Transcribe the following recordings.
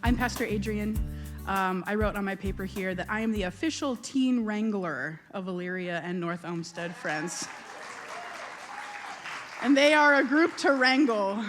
I'm Pastor Adrian. I wrote on my paper here that I am the official teen wrangler of Elyria and North Olmsted friends. And they are a group to wrangle.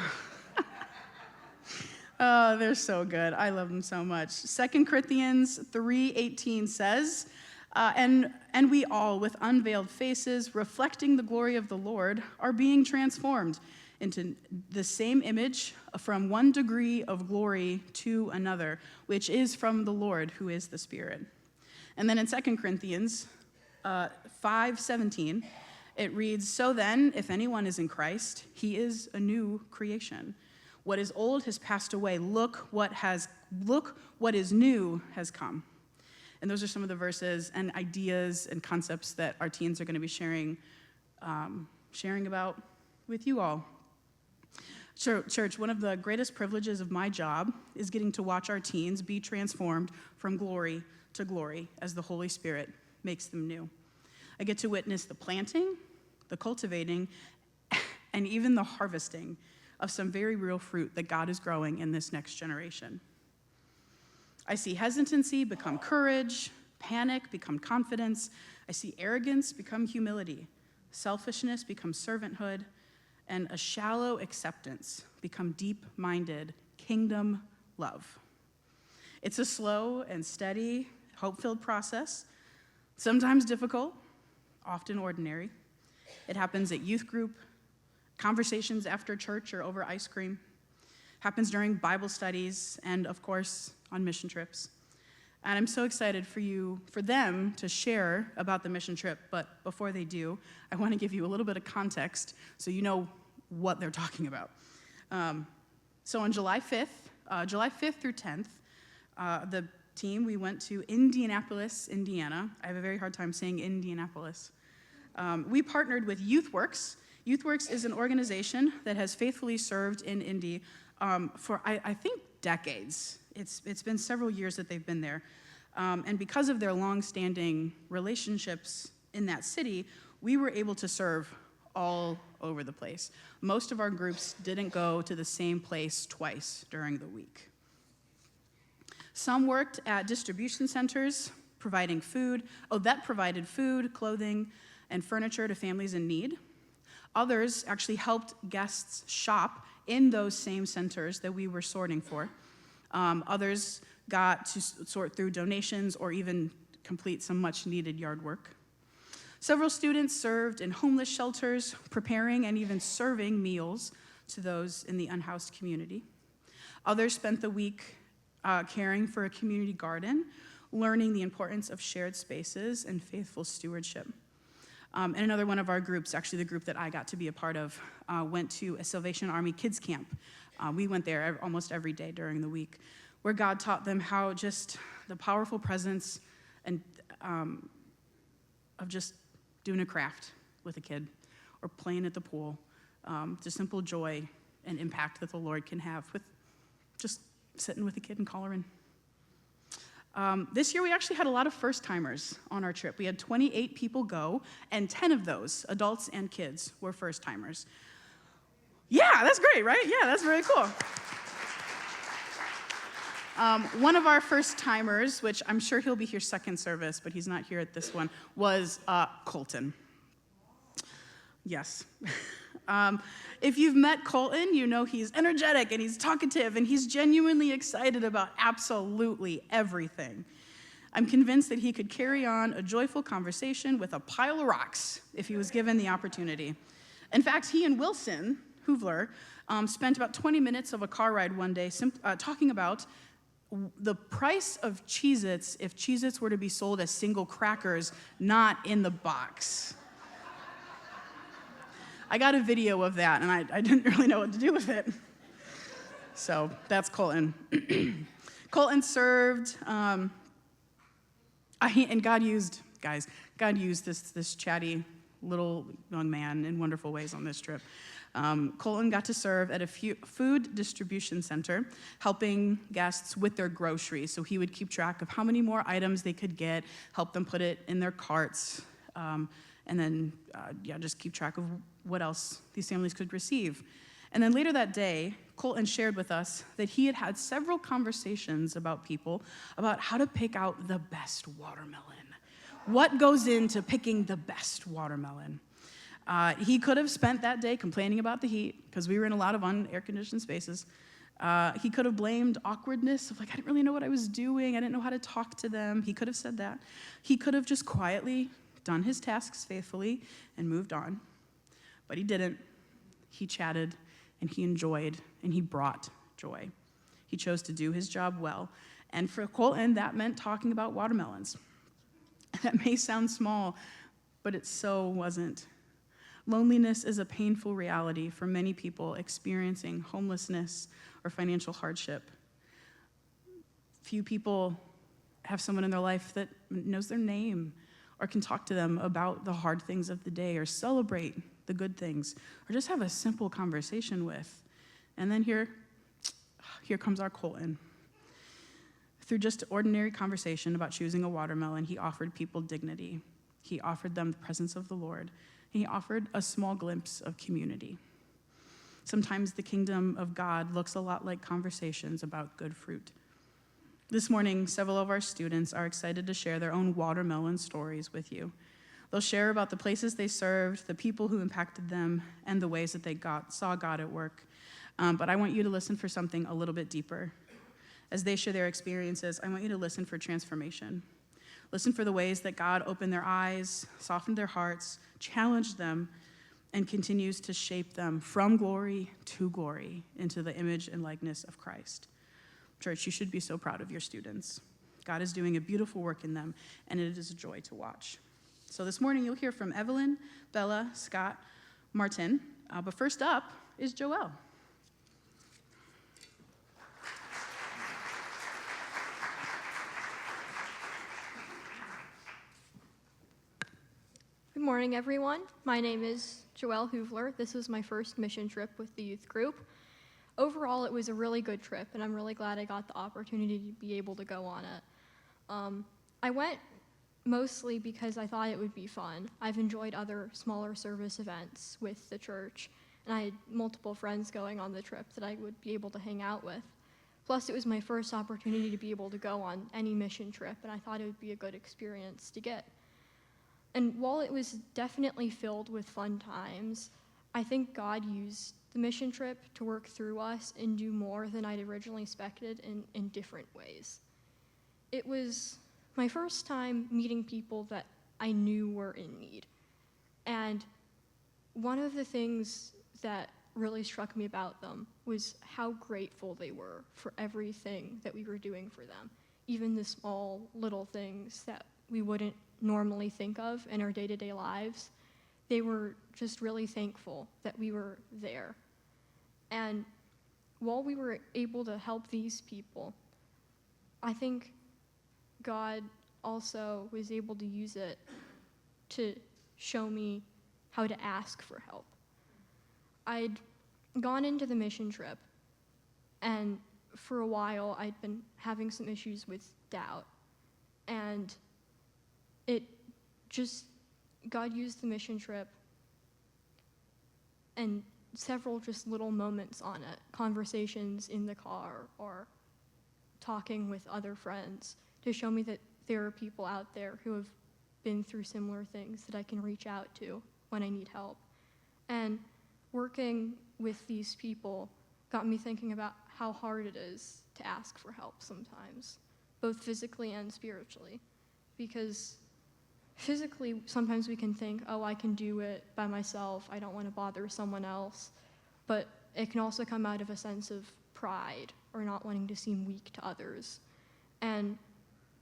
Oh, they're so good. I love them so much. 2 Corinthians 3:18 says, and we all, with unveiled faces, reflecting the glory of the Lord, are being transformed into the same image from one degree of glory to another, which is from the Lord, who is the Spirit. And then in 2 Corinthians 5:17, it reads, so then, if anyone is in Christ, he is a new creation. What is old has passed away. Look what is new has come. And those are some of the verses and ideas and concepts that our teens are going to be sharing about with you all. Church, one of the greatest privileges of my job is getting to watch our teens be transformed from glory to glory as the Holy Spirit makes them new. I get to witness the planting, the cultivating, and even the harvesting of some very real fruit that God is growing in this next generation. I see hesitancy become courage, panic become confidence. I see arrogance become humility, selfishness become servanthood, and a shallow acceptance become deep-minded kingdom love. It's a slow and steady, hope-filled process, sometimes difficult, often ordinary. It happens at youth group, conversations after church or over ice cream, happens during Bible studies, and of course, on mission trips. And I'm so excited for them to share about the mission trip, but before they do, I want to give you a little bit of context so you know what they're talking about. So on July 5th through 10th, the team, we went to Indianapolis, Indiana. I have a very hard time saying Indianapolis. We partnered with YouthWorks. YouthWorks is an organization that has faithfully served in Indy for, I think, decades. It's been several years that they've been there. And because of their long-standing relationships in that city, we were able to serve all over the place. Most of our groups didn't go to the same place twice during the week. Some worked at distribution centers, providing food. That provided food, clothing, and furniture to families in need. Others actually helped guests shop in those same centers that we were sorting for. Others got to sort through donations or even complete some much-needed yard work. Several students served in homeless shelters, preparing and even serving meals to those in the unhoused community. Others spent the week caring for a community garden, learning the importance of shared spaces and faithful stewardship. And another one of our groups, actually the group that I got to be a part of, went to a Salvation Army kids camp. We went there almost every day during the week, where God taught them how just the powerful presence and of just doing a craft with a kid or playing at the pool, the simple joy and impact that the Lord can have with just sitting with a kid and coloring. This year, we actually had a lot of first-timers on our trip. We had 28 people go, and 10 of those, adults and kids, were first-timers. Yeah, that's great, right? Yeah, that's very cool. One of our first-timers, which I'm sure he'll be here second service, but he's not here at this one, was Colton. Yes. If you've met Colton, you know he's energetic and he's talkative and he's genuinely excited about absolutely everything. I'm convinced that he could carry on a joyful conversation with a pile of rocks if he was given the opportunity. In fact, he and Wilson Hoovler spent about 20 minutes of a car ride one day talking about the price of Cheez-Its if Cheez-Its were to be sold as single crackers, not in the box. I got a video of that, and I didn't really know what to do with it. So that's Colton. Colton served, and God used this chatty little young man in wonderful ways on this trip. Colton got to serve at a food distribution center, helping guests with their groceries. So he would keep track of how many more items they could get, help them put it in their carts, and then just keep track of what else these families could receive. And then later that day, Colton shared with us that he had had several conversations about people about how to pick out the best watermelon. What goes into picking the best watermelon? He could have spent that day complaining about the heat, because we were in a lot of un-air-conditioned spaces. He could have blamed awkwardness of, like, I didn't really know what I was doing. I didn't know how to talk to them. He could have said that. He could have just quietly done his tasks faithfully and moved on. But he didn't. He chatted, and he enjoyed, and he brought joy. He chose to do his job well. And for Colton, that meant talking about watermelons. That may sound small, but it so wasn't. Loneliness is a painful reality for many people experiencing homelessness or financial hardship. Few people have someone in their life that knows their name or can talk to them about the hard things of the day or celebrate the good things or just have a simple conversation with. And then here comes our Colton. Through just ordinary conversation about choosing a watermelon, he offered people dignity. He offered them the presence of the Lord. He offered a small glimpse of community. Sometimes the kingdom of God looks a lot like conversations about good fruit. This morning, several of our students are excited to share their own watermelon stories with you. They'll share about the places they served, the people who impacted them, and the ways that they saw God at work. But I want you to listen for something a little bit deeper. As they share their experiences, I want you to listen for transformation. Listen for the ways that God opened their eyes, softened their hearts, challenged them, and continues to shape them from glory to glory into the image and likeness of Christ. Church, you should be so proud of your students. God is doing a beautiful work in them, and it is a joy to watch. So this morning, you'll hear from Evelyn, Bella, Scott, Martin. But first up is Joelle. Good morning, everyone. My name is Joelle Hoovler. This was my first mission trip with the youth group. Overall, it was a really good trip, and I'm really glad I got the opportunity to be able to go on it. I went mostly because I thought it would be fun. I've enjoyed other smaller service events with the church, and I had multiple friends going on the trip that I would be able to hang out with. Plus, it was my first opportunity to be able to go on any mission trip, and I thought it would be a good experience to get. And while it was definitely filled with fun times, I think God used the mission trip to work through us and do more than I'd originally expected in different ways. It was my first time meeting people that I knew were in need. And one of the things that really struck me about them was how grateful they were for everything that we were doing for them, even the small little things that we wouldn't normally think of in our day-to-day lives. They were just really thankful that we were there. And while we were able to help these people, I think God also was able to use it to show me how to ask for help. I'd gone into the mission trip, and for a while I'd been having some issues with doubt. And God used the mission trip and several just little moments on it, conversations in the car or talking with other friends, to show me that there are people out there who have been through similar things that I can reach out to when I need help. And working with these people got me thinking about how hard it is to ask for help sometimes, both physically and spiritually. Because physically, sometimes we can think, oh, I can do it by myself, I don't want to bother someone else. But it can also come out of a sense of pride or not wanting to seem weak to others. And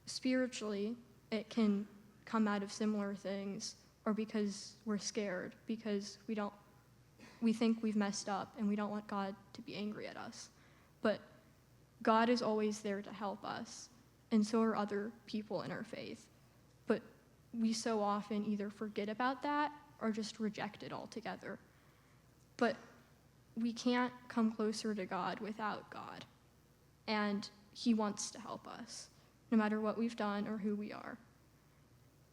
spiritually, it can come out of similar things, or because we're scared, because we think we've messed up and we don't want God to be angry at us. But God is always there to help us, and so are other people in our faith. But we so often either forget about that or just reject it altogether. But we can't come closer to God without God, and He wants to help us, no matter what we've done or who we are.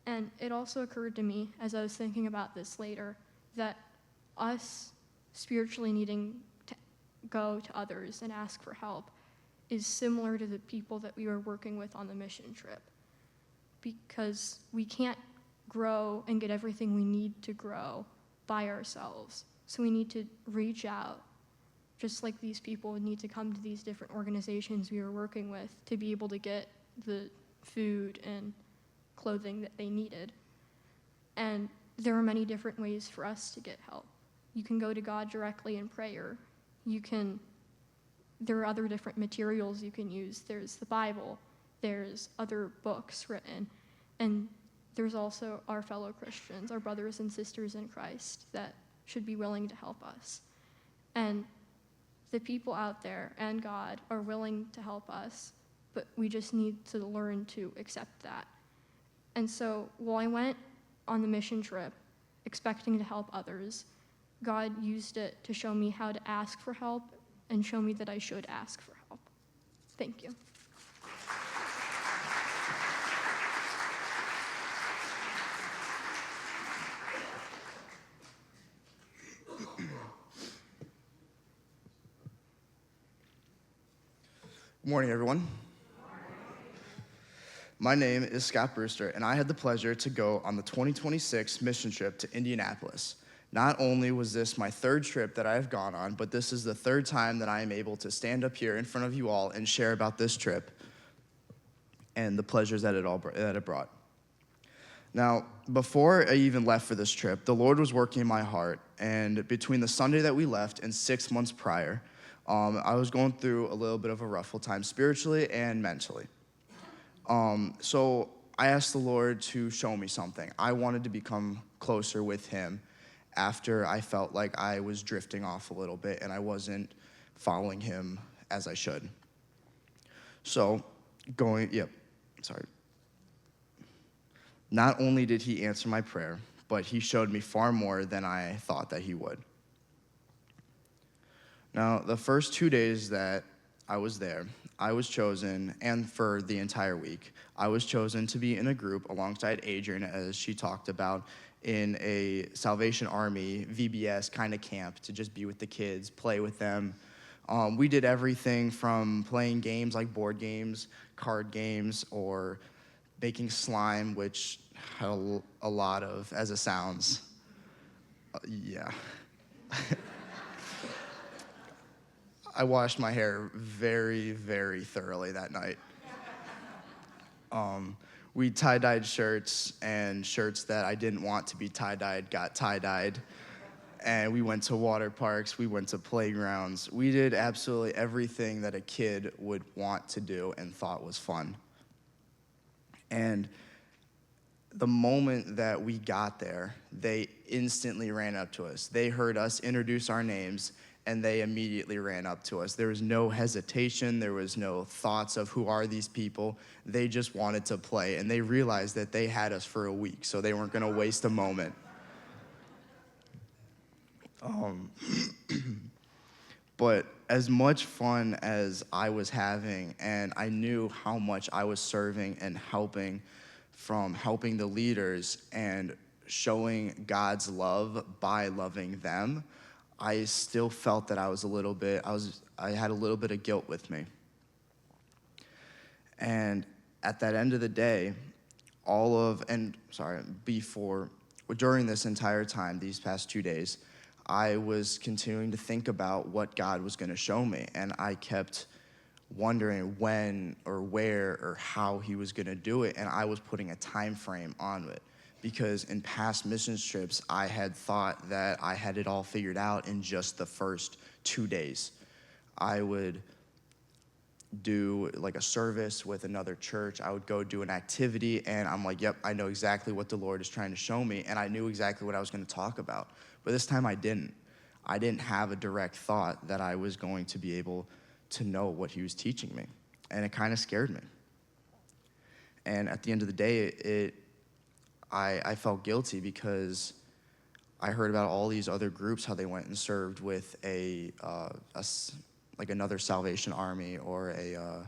And it also occurred to me, as I was thinking about this later, that us spiritually needing to go to others and ask for help is similar to the people that we were working with on the mission trip. Because we can't grow and get everything we need to grow by ourselves. So we need to reach out, just like these people would need to come to these different organizations we were working with to be able to get the food and clothing that they needed. And there are many different ways for us to get help. You can go to God directly in prayer. There are other different materials you can use. There's the Bible, there's other books written, and there's also our fellow Christians, our brothers and sisters in Christ that should be willing to help us. And the people out there and God are willing to help us, but we just need to learn to accept that. And so while I went on the mission trip expecting to help others, God used it to show me how to ask for help and show me that I should ask for help. Thank you. Good morning, everyone. My name is Scott Brewster, and I had the pleasure to go on the 2026 mission trip to Indianapolis. Not only was this my third trip that I have gone on, but this is the third time that I am able to stand up here in front of you all and share about this trip and the pleasures that it brought. Now, before I even left for this trip, the Lord was working in my heart, and between the Sunday that we left and 6 months prior, I was going through a little bit of a rough time spiritually and mentally. So I asked the Lord to show me something. I wanted to become closer with him after I felt like I was drifting off a little bit and I wasn't following him as I should. So Not only did he answer my prayer, but he showed me far more than I thought that he would. Now, the first 2 days that I was there, I was chosen, and for the entire week, I was chosen to be in a group alongside Adrian, as she talked about, in a Salvation Army VBS kind of camp to just be with the kids, play with them. We did everything from playing games like board games, card games, or baking slime, which had a lot of, as it sounds. Yeah. I washed my hair very, very thoroughly that night. We tie-dyed shirts, and shirts that I didn't want to be tie-dyed got tie-dyed. And we went to water parks, we went to playgrounds. We did absolutely everything that a kid would want to do and thought was fun. And the moment that we got there, they instantly ran up to us. They heard us introduce our names, and they immediately ran up to us. There was no hesitation. There was no thoughts of who are these people. They just wanted to play, and they realized that they had us for a week, so they weren't going to waste a moment. But as much fun as I was having, and I knew how much I was serving and helping the leaders and showing God's love by loving them, I still felt that I had a little bit of guilt with me. And at that end of the day, during this entire time, these past 2 days, I was continuing to think about what God was going to show me, and I kept wondering when or where or how he was going to do it, and I was putting a time frame on it. Because in past mission trips, I had thought that I had it all figured out in just the first 2 days. I would do like a service with another church. I would go do an activity, and I'm like, yep, I know exactly what the Lord is trying to show me, and I knew exactly what I was going to talk about. But this time I didn't. I didn't have a direct thought that I was going to be able to know what he was teaching me, and it kind of scared me. And at the end of the day, I felt guilty because I heard about all these other groups, how they went and served with like another Salvation Army or a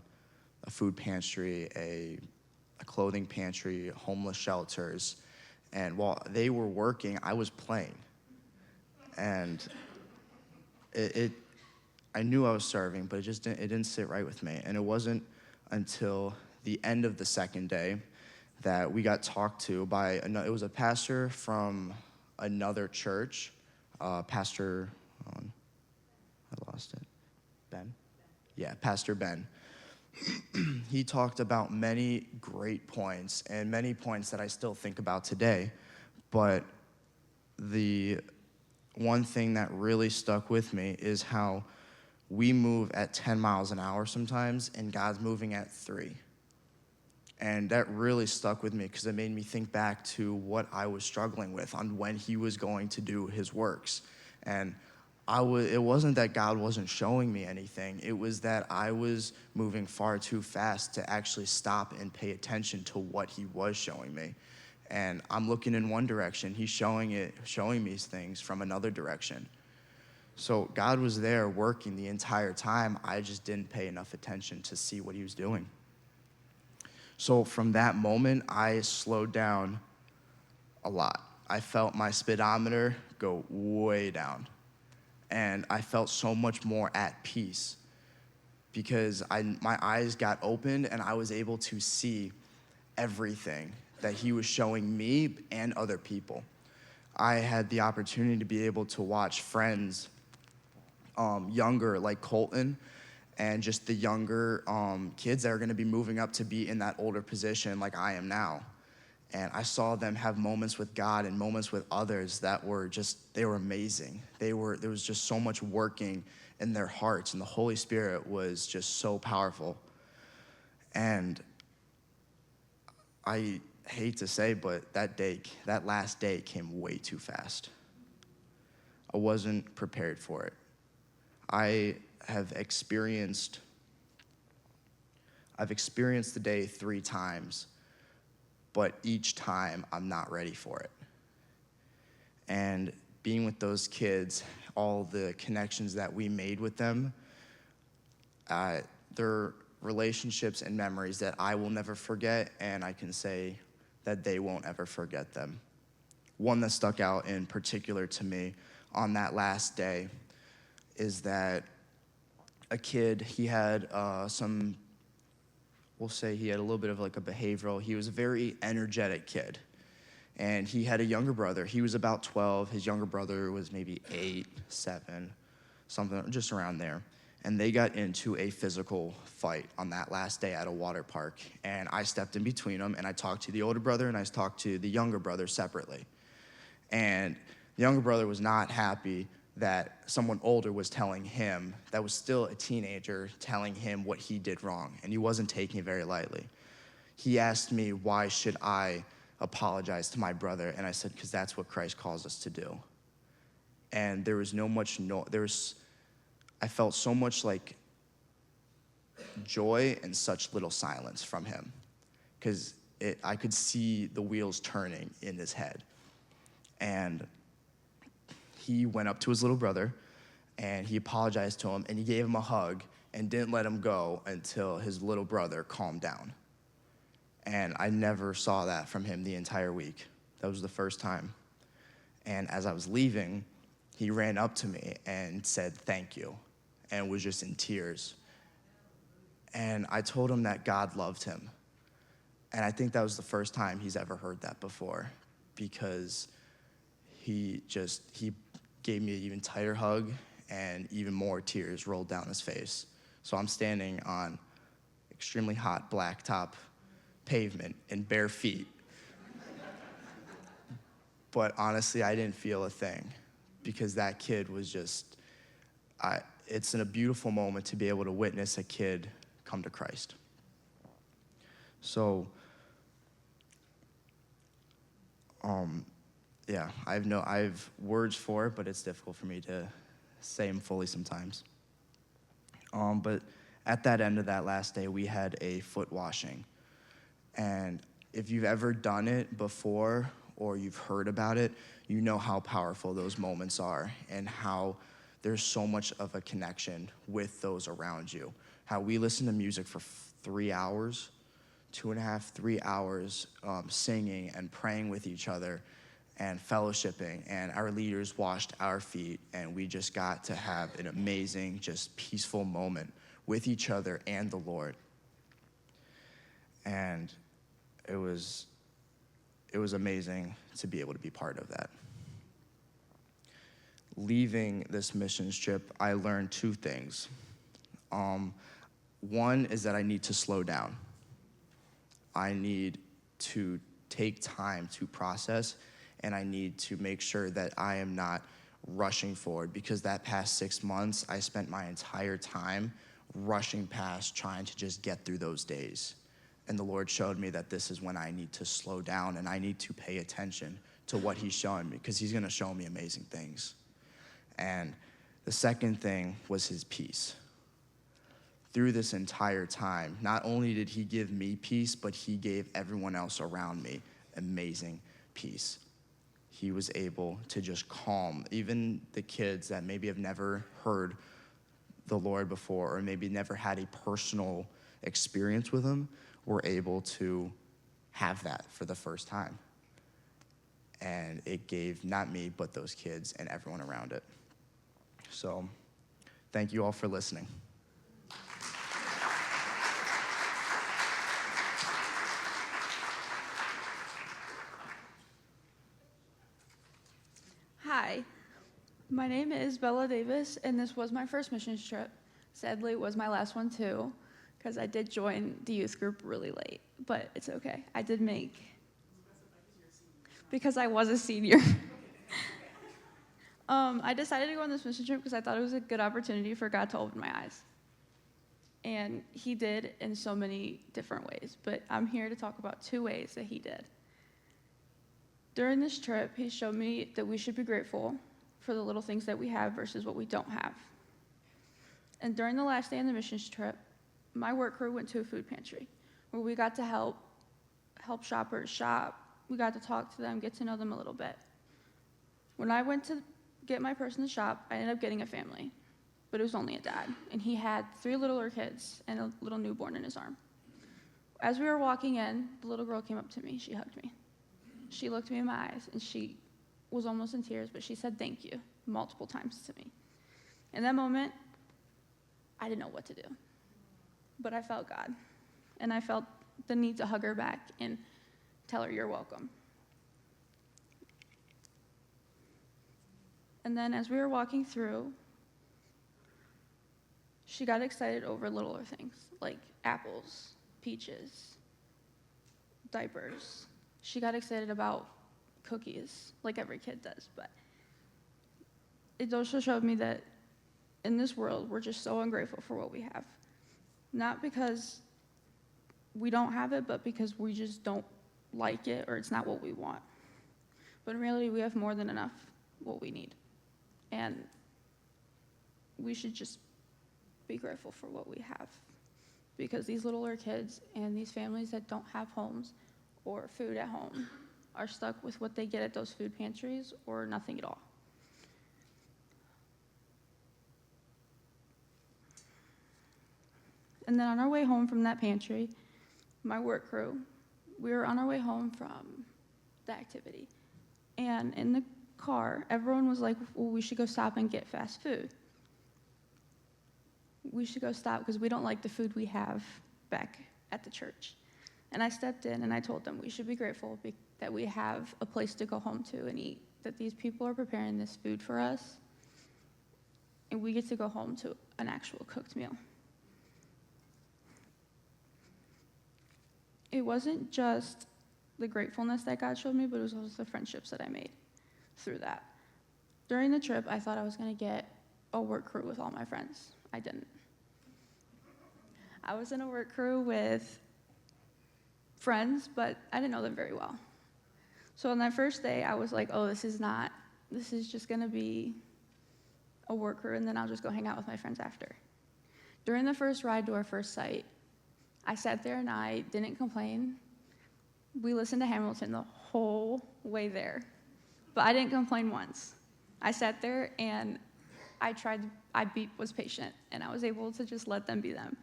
food pantry, a clothing pantry, homeless shelters. And while they were working, I was playing. And I knew I was serving, but it didn't sit right with me. And it wasn't until the end of the second day that we got talked to by it was a pastor from another church, Pastor, I lost it, Ben? Yeah, Pastor Ben. He talked about many great points, and many points that I still think about today, but the one thing that really stuck with me is how we move at 10 miles an hour sometimes, and God's moving at 3. And that really stuck with me because it made me think back to what I was struggling with on when he was going to do his works. And it wasn't that God wasn't showing me anything. It was that I was moving far too fast to actually stop and pay attention to what he was showing me. And I'm looking in one direction. He's showing me things from another direction. So God was there working the entire time. I just didn't pay enough attention to see what he was doing. So from that moment, I slowed down a lot. I felt my speedometer go way down. And I felt so much more at peace because my eyes got opened and I was able to see everything that he was showing me and other people. I had the opportunity to be able to watch friends younger, like Colton, and just the younger kids that are gonna be moving up to be in that older position like I am now. And I saw them have moments with God and moments with others that were they were amazing. There was just so much working in their hearts, and the Holy Spirit was just so powerful. And I hate to say, but that last day came way too fast. I wasn't prepared for it. I've experienced the day 3 times, but each time I'm not ready for it. And being with those kids, all the connections that we made with them, they're relationships and memories that I will never forget, and I can say that they won't ever forget them. One that stuck out in particular to me on that last day is that a kid, he had we'll say he had a little bit of like a behavioral. He was a very energetic kid. And he had a younger brother. He was about 12. His younger brother was maybe 8, 7, something just around there. And they got into a physical fight on that last day at a water park. And I stepped in between them, and I talked to the older brother, and I talked to the younger brother separately. And the younger brother was not happy that someone older was telling him, that was still a teenager, telling him what he did wrong, and he wasn't taking it very lightly. He asked me, why should I apologize to my brother? And I said, because that's what Christ calls us to do. And there was I felt so much like joy and such little silence from him, because I could see the wheels turning in his head. And he went up to his little brother, and he apologized to him, and he gave him a hug and didn't let him go until his little brother calmed down. And I never saw that from him the entire week. That was the first time. And as I was leaving, he ran up to me and said thank you, and was just in tears. And I told him that God loved him. And I think that was the first time he's ever heard that before, because he gave me an even tighter hug, and even more tears rolled down his face. So I'm standing on extremely hot blacktop pavement in bare feet. But honestly, I didn't feel a thing, because that kid was it's a beautiful moment to be able to witness a kid come to Christ. So, yeah, I have words for it, but it's difficult for me to say them fully sometimes. But at that end of that last day, we had a foot washing. And if you've ever done it before, or you've heard about it, you know how powerful those moments are, and how there's so much of a connection with those around you. How we listen to music for 3 hours, 2.5, 3 hours, singing and praying with each other. and fellowshipping, and our leaders washed our feet, and we just got to have an amazing, just peaceful moment with each other and the Lord. And it was amazing to be able to be part of that. Leaving this missions trip, I learned two things. One is that I need to slow down. I need to take time to process, and I need to make sure that I am not rushing forward, because that past 6 months, I spent my entire time rushing past, trying to just get through those days. And the Lord showed me that this is when I need to slow down, and I need to pay attention to what he's showing me, because he's going to show me amazing things. And the second thing was his peace. Through this entire time, not only did he give me peace, but he gave everyone else around me amazing peace. He was able to just calm even the kids that maybe have never heard the Lord before, or maybe never had a personal experience with him, were able to have that for the first time. And it gave not me, but those kids and everyone around it. So thank you all for listening. Hi, my name is Bella Davis, and this was my first missions trip. Sadly, it was my last one too, because I did join the youth group really late, but it's okay. I did make, because I was a senior. I decided to go on this mission trip because I thought it was a good opportunity for God to open my eyes. And he did in so many different ways, but I'm here to talk about 2 ways that he did. During this trip, he showed me that we should be grateful for the little things that we have versus what we don't have. And during the last day on the missions trip, my work crew went to a food pantry where we got to help shoppers shop. We got to talk to them, get to know them a little bit. When I went to get my person to shop, I ended up getting a family, but it was only a dad, and he had 3 littler kids and a little newborn in his arm. As we were walking in, the little girl came up to me. She hugged me. She looked me in my eyes, and she was almost in tears, but she said thank you multiple times to me. In that moment, I didn't know what to do, but I felt God, and I felt the need to hug her back and tell her you're welcome. And then as we were walking through, she got excited over littler things like apples, peaches, diapers. She got excited about cookies, like every kid does, but it also showed me that in this world, we're just so ungrateful for what we have. Not because we don't have it, but because we just don't like it or it's not what we want. But in reality, we have more than enough what we need. And we should just be grateful for what we have. Because these littler kids and these families that don't have homes or food at home are stuck with what they get at those food pantries or nothing at all. And then on our way home from that pantry, my work crew, we were on our way home from the activity. And in the car, everyone was like, well, we should go stop and get fast food. We should go stop because we don't like the food we have back at the church. And I stepped in and I told them we should be grateful that we have a place to go home to and eat, that these people are preparing this food for us, and we get to go home to an actual cooked meal. It wasn't just the gratefulness that God showed me, but it was also the friendships that I made through that. During the trip, I thought I was going to get a work crew with all my friends. I didn't. I was in a work crew with friends, but I didn't know them very well. So on that first day, I was like, oh, this is just going to be a work crew, and then I'll just go hang out with my friends after. During the first ride to our first site, I sat there and I didn't complain. We listened to Hamilton the whole way there, but I didn't complain once. I sat there and I was patient, and I was able to just let them be them.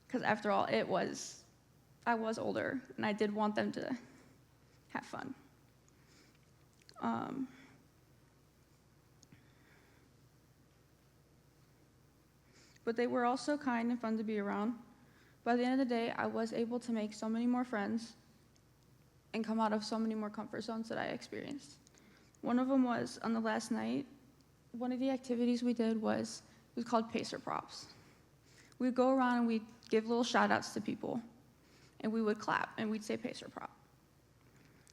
Because after all, I was older, and I did want them to have fun. But they were also kind and fun to be around. By the end of the day, I was able to make so many more friends and come out of so many more comfort zones that I experienced. One of them was on the last night, one of the activities we did was called Pacer Props. We'd go around and we'd give little shout outs to people, and we would clap and we'd say Pacer Prop.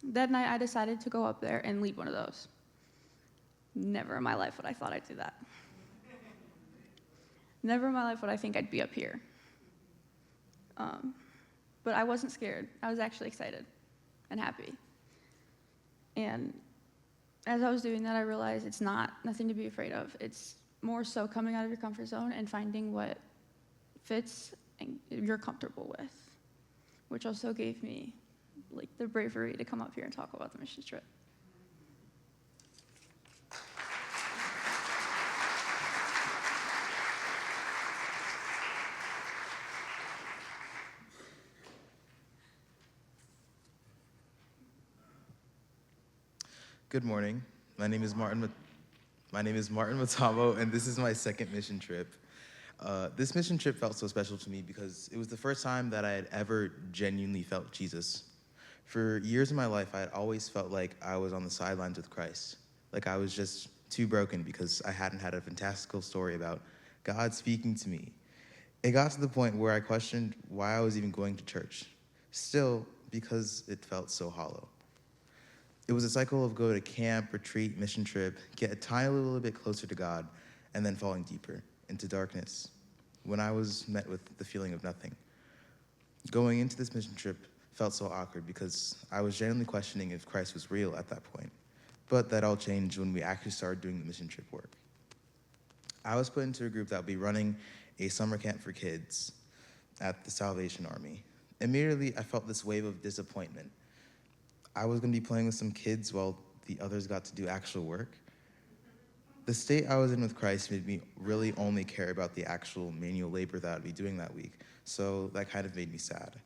That night I decided to go up there and lead one of those. Never in my life would I thought I'd do that. Never in my life would I think I'd be up here. But I wasn't scared. I was actually excited and happy. And as I was doing that, I realized it's nothing to be afraid of. It's more so coming out of your comfort zone and finding what fits and you're comfortable with, which also gave me the bravery to come up here and talk about the mission trip. Good morning. My name is Martin Matamo, and this is my second mission trip. This mission trip felt so special to me because it was the first time that I had ever genuinely felt Jesus. For years in my life, I had always felt like I was on the sidelines with Christ, like I was just too broken because I hadn't had a fantastical story about God speaking to me. It got to the point where I questioned why I was even going to church, still because it felt so hollow. It was a cycle of go to camp, retreat, mission trip, get a tiny little bit closer to God, and then falling deeper into darkness when I was met with the feeling of nothing. Going into this mission trip felt so awkward because I was genuinely questioning if Christ was real at that point. But that all changed when we actually started doing the mission trip work. I was put into a group that would be running a summer camp for kids at the Salvation Army. Immediately, I felt this wave of disappointment. I was going to be playing with some kids while the others got to do actual work. The state I was in with Christ made me really only care about the actual manual labor that I'd be doing that week, so that kind of made me sad.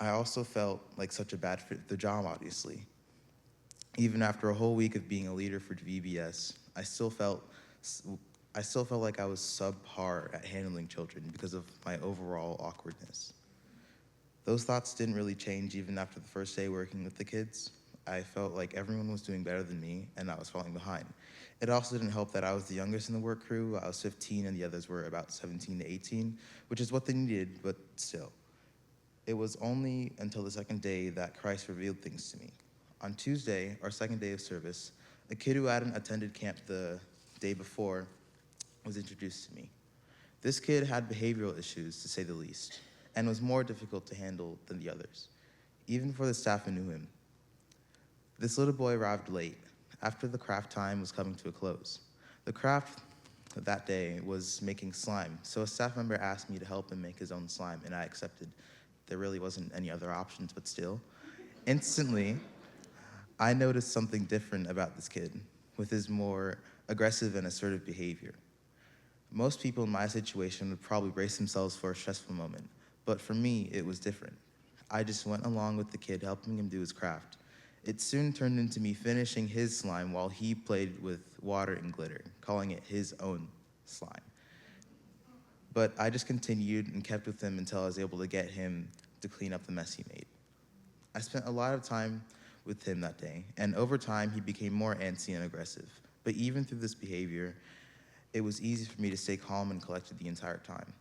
I also felt like such a bad fit for the job, obviously. Even after a whole week of being a leader for VBS, I still felt like I was subpar at handling children because of my overall awkwardness. Those thoughts didn't really change even after the first day working with the kids. I felt like everyone was doing better than me, and I was falling behind. It also didn't help that I was the youngest in the work crew. I was 15, and the others were about 17 to 18, which is what they needed, but still. It was only until the second day that Christ revealed things to me. On Tuesday, our second day of service, a kid who hadn't attended camp the day before was introduced to me. This kid had behavioral issues, to say the least, and was more difficult to handle than the others, even for the staff who knew him. This little boy arrived late, after the craft time was coming to a close. The craft that day was making slime, so a staff member asked me to help him make his own slime, and I accepted. There really wasn't any other options, but still. Instantly, I noticed something different about this kid, with his more aggressive and assertive behavior. Most people in my situation would probably brace themselves for a stressful moment, but for me, it was different. I just went along with the kid, helping him do his craft. It soon turned into me finishing his slime while he played with water and glitter, calling it his own slime. But I just continued and kept with him until I was able to get him to clean up the mess he made. I spent a lot of time with him that day, and over time, he became more antsy and aggressive. But even through this behavior, it was easy for me to stay calm and collected the entire time.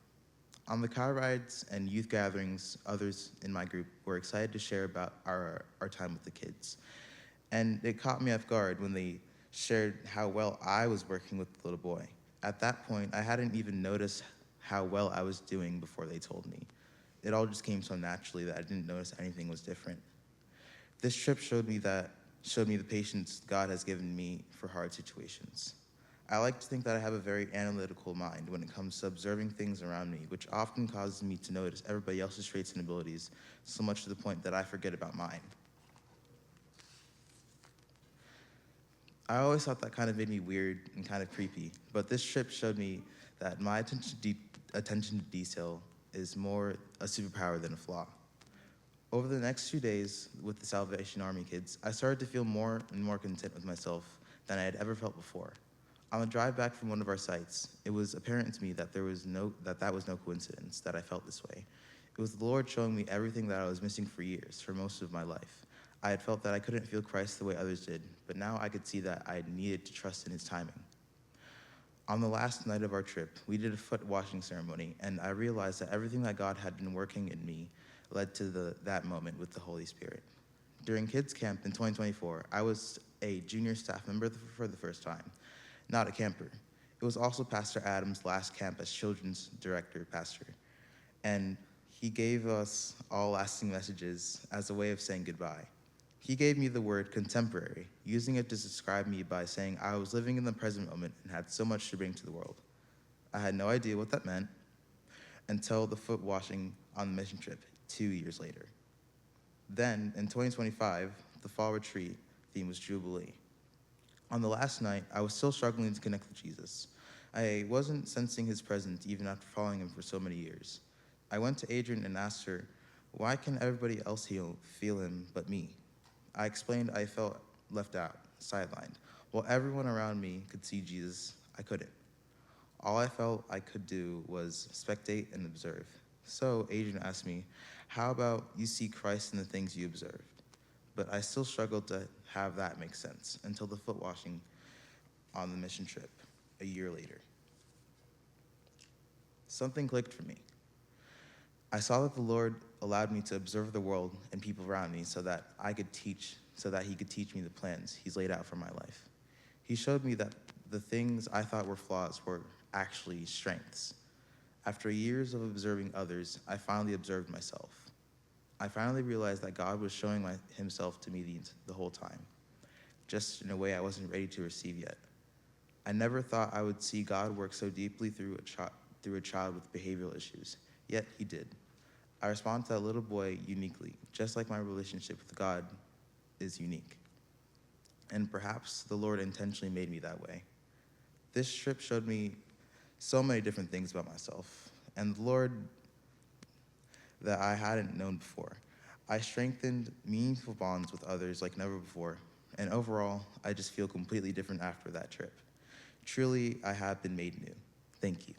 On the car rides and youth gatherings, others in my group were excited to share about our time with the kids. And it caught me off guard when they shared how well I was working with the little boy. At that point, I hadn't even noticed how well I was doing before they told me. It all just came so naturally that I didn't notice anything was different. This trip showed me the patience God has given me for hard situations. I like to think that I have a very analytical mind when it comes to observing things around me, which often causes me to notice everybody else's traits and abilities, so much to the point that I forget about mine. I always thought that kind of made me weird and kind of creepy, but this trip showed me that my attention to detail is more a superpower than a flaw. Over the next 2 days with the Salvation Army kids, I started to feel more and more content with myself than I had ever felt before. On the drive back from one of our sites, it was apparent to me that that was no coincidence that I felt this way. It was the Lord showing me everything that I was missing for years, for most of my life. I had felt that I couldn't feel Christ the way others did, but now I could see that I needed to trust in his timing. On the last night of our trip, we did a foot washing ceremony, and I realized that everything that God had been working in me led to that moment with the Holy Spirit. During Kids Camp in 2024, I was a junior staff member for the first time, not a camper. It was also Pastor Adam's last camp as children's director pastor, and he gave us all lasting messages as a way of saying goodbye. He gave me the word contemporary, using it to describe me by saying I was living in the present moment and had so much to bring to the world. I had no idea what that meant until the foot washing on the mission trip 2 years later. Then, in 2025, the fall retreat theme was Jubilee. On the last night, I was still struggling to connect with Jesus. I wasn't sensing his presence even after following him for so many years. I went to Adrian and asked her, why can everybody else feel him but me? I explained I felt left out, sidelined. While everyone around me could see Jesus, I couldn't. All I felt I could do was spectate and observe. So Adrian asked me, how about you see Christ in the things you observed? But I still struggled to have that make sense until the foot washing on the mission trip a year later. Something clicked for me. I saw that the Lord allowed me to observe the world and people around me so that he could teach me the plans he's laid out for my life. He showed me that the things I thought were flaws were actually strengths. After years of observing others, I finally observed myself. I finally realized that God was showing himself to me the whole time, just in a way I wasn't ready to receive yet. I never thought I would see God work so deeply through a child with behavioral issues, yet he did. I respond to that little boy uniquely, just like my relationship with God is unique. And perhaps the Lord intentionally made me that way. This trip showed me so many different things about myself, and the Lord that I hadn't known before. I strengthened meaningful bonds with others like never before, and overall, I just feel completely different after that trip. Truly, I have been made new. Thank you.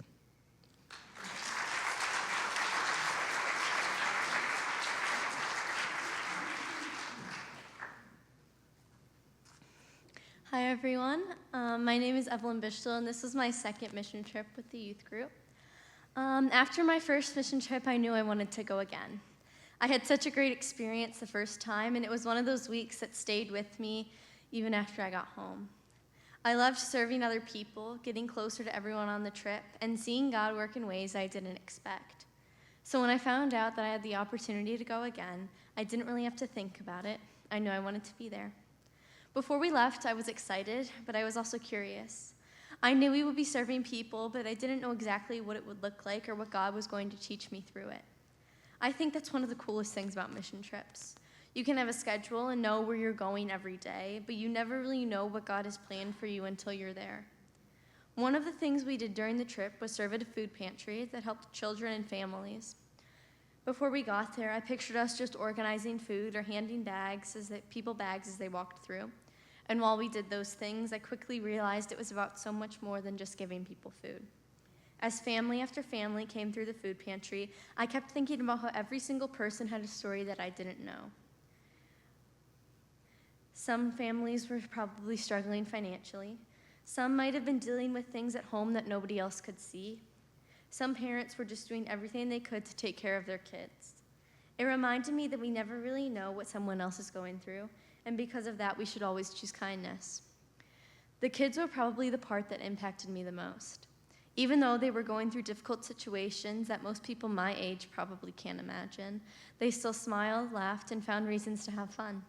Hi, everyone. My name is Evelyn Bishtel, and this was my second mission trip with the youth group. After my first mission trip, I knew I wanted to go again. I had such a great experience the first time, and it was one of those weeks that stayed with me even after I got home. I loved serving other people, getting closer to everyone on the trip, and seeing God work in ways I didn't expect. So when I found out that I had the opportunity to go again, I didn't really have to think about it. I knew I wanted to be there. Before we left, I was excited, but I was also curious. I knew we would be serving people, but I didn't know exactly what it would look like or what God was going to teach me through it. I think that's one of the coolest things about mission trips. You can have a schedule and know where you're going every day, but you never really know what God has planned for you until you're there. One of the things we did during the trip was serve at a food pantry that helped children and families. Before we got there, I pictured us just organizing food or handing people bags as they walked through. And while we did those things, I quickly realized it was about so much more than just giving people food. As family after family came through the food pantry, I kept thinking about how every single person had a story that I didn't know. Some families were probably struggling financially. Some might have been dealing with things at home that nobody else could see. Some parents were just doing everything they could to take care of their kids. It reminded me that we never really know what someone else is going through, and because of that, we should always choose kindness. The kids were probably the part that impacted me the most. Even though they were going through difficult situations that most people my age probably can't imagine, they still smiled, laughed, and found reasons to have fun.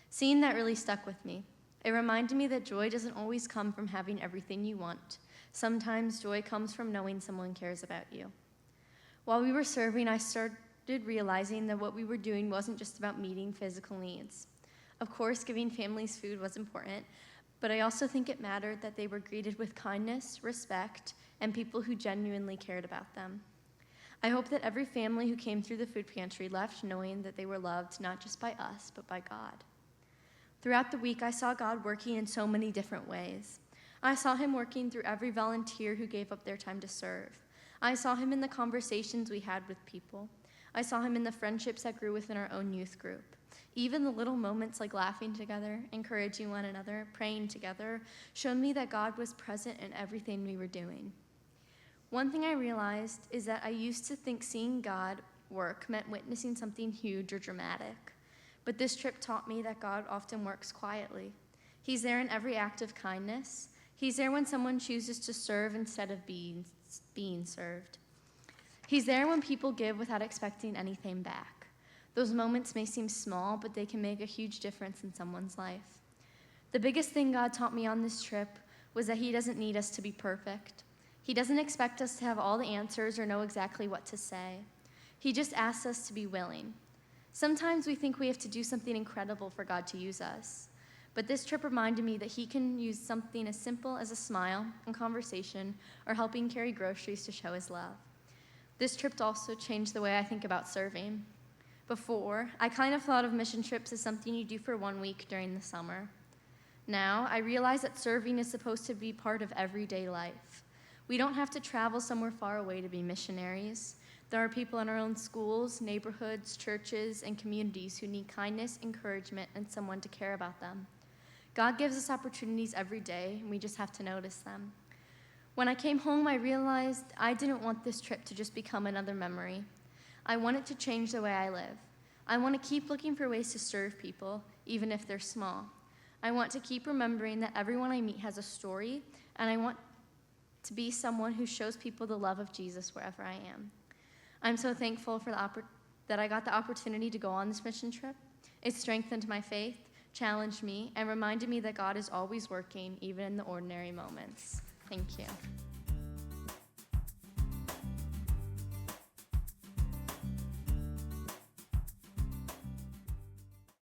Seeing that really stuck with me. It reminded me that joy doesn't always come from having everything you want. Sometimes joy comes from knowing someone cares about you. While we were serving, I started realizing that what we were doing wasn't just about meeting physical needs. Of course, giving families food was important, but I also think it mattered that they were greeted with kindness, respect, and people who genuinely cared about them. I hope that every family who came through the food pantry left knowing that they were loved not just by us, but by God. Throughout the week, I saw God working in so many different ways. I saw him working through every volunteer who gave up their time to serve. I saw him in the conversations we had with people. I saw him in the friendships that grew within our own youth group. Even the little moments like laughing together, encouraging one another, praying together, showed me that God was present in everything we were doing. One thing I realized is that I used to think seeing God work meant witnessing something huge or dramatic. But this trip taught me that God often works quietly. He's there in every act of kindness. He's there when someone chooses to serve instead of being served. He's there when people give without expecting anything back. Those moments may seem small, but they can make a huge difference in someone's life. The biggest thing God taught me on this trip was that he doesn't need us to be perfect. He doesn't expect us to have all the answers or know exactly what to say. He just asks us to be willing. Sometimes we think we have to do something incredible for God to use us. But this trip reminded me that he can use something as simple as a smile and conversation or helping carry groceries to show his love. This trip also changed the way I think about serving. Before, I kind of thought of mission trips as something you do for 1 week during the summer. Now, I realize that serving is supposed to be part of everyday life. We don't have to travel somewhere far away to be missionaries. There are people in our own schools, neighborhoods, churches, and communities who need kindness, encouragement, and someone to care about them. God gives us opportunities every day, and we just have to notice them. When I came home, I realized I didn't want this trip to just become another memory. I want it to change the way I live. I want to keep looking for ways to serve people, even if they're small. I want to keep remembering that everyone I meet has a story, and I want to be someone who shows people the love of Jesus wherever I am. I'm so thankful for that I got the opportunity to go on this mission trip. It strengthened my faith, challenged me, and reminded me that God is always working, even in the ordinary moments. Thank you.